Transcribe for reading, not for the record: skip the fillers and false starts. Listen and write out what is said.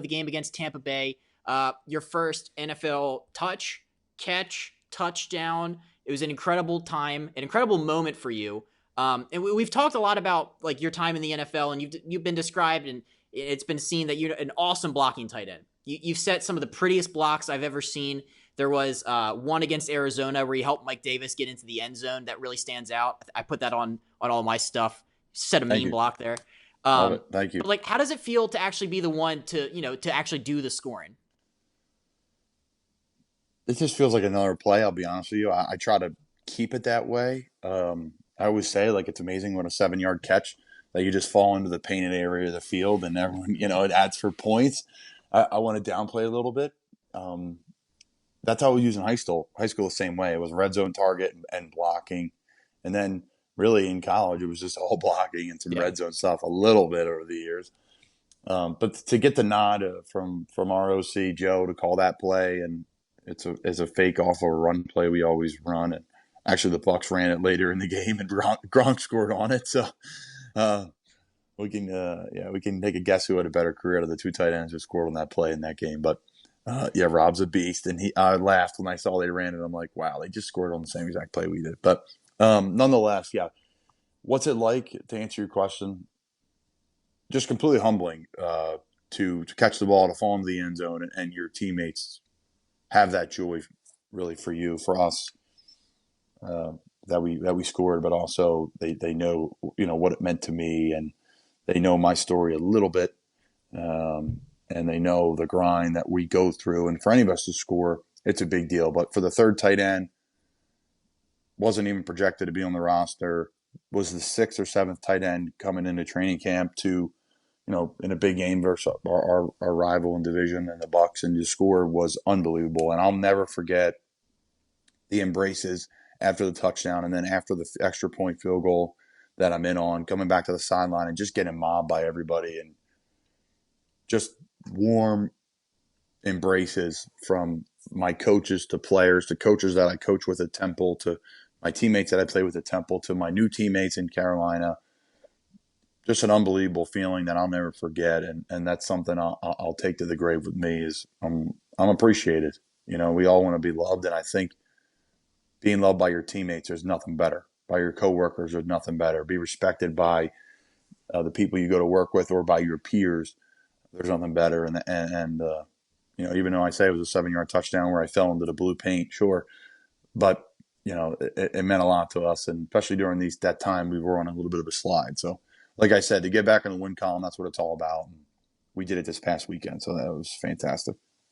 the game against Tampa Bay. Your first NFL touchdown. It was an incredible time, an incredible moment for you. And we've talked a lot about like your time in the NFL, and you've been described, and it's been seen that you're an awesome blocking tight end. You've set some of the prettiest blocks I've ever seen. There was one against Arizona where you helped Mike Davis get into the end zone that really stands out. I put that on all my stuff. Set a Thank mean you. block there. Love it. Thank you. But like, how does it feel to actually be the one to actually do the scoring? It just feels like another play. I'll be honest with you. I try to keep it that way. I always say like it's amazing when a 7 yard catch that you just fall into the painted area of the field and everyone it adds for points. I want to downplay a little bit. Um, that's how we use in high school. High school the same way. It was red zone target and blocking, and then really in college it was just all blocking and some Yeah. red zone stuff a little bit over the years. But to get the nod from our OC Joe to call that play, and it's a fake off a run play we always run, and actually the Bucks ran it later in the game, and Gronk scored on it. So uh, we can take a guess who had a better career out of the two tight ends who scored on that play in that game. But yeah, Rob's a beast, and I laughed when I saw they ran it. I'm like, wow, they just scored on the same exact play we did. But nonetheless, yeah, what's it like to answer your question? Just completely humbling to catch the ball, to fall into the end zone, and your teammates have that joy, really for you, for us, uh, that we scored, but also they know what it meant to me, and they know my story a little bit, and they know the grind that we go through. And for any of us to score, it's a big deal. But for the third tight end, wasn't even projected to be on the roster, was the sixth or seventh tight end coming into training camp to in a big game versus our rival in division and the Bucks, and the score was unbelievable. And I'll never forget the embraces after the touchdown, and then after the extra point field goal that I'm in on, coming back to the sideline and just getting mobbed by everybody, and just warm embraces from my coaches to players to coaches that I coach with at Temple to my teammates that I play with at Temple to my new teammates in Carolina. Just an unbelievable feeling that I'll never forget, and that's something I'll take to the grave with me. Is I'm appreciated. We all want to be loved, and I think being loved by your teammates, there's nothing better. By your coworkers, there's nothing better. Be respected by the people you go to work with or by your peers. There's nothing better. And even though I say it was a 7 yard touchdown where I fell into the blue paint, sure, but it meant a lot to us, and especially during that time we were on a little bit of a slide. So, like I said, to get back in the win column, that's what it's all about. And we did it this past weekend, so that was fantastic.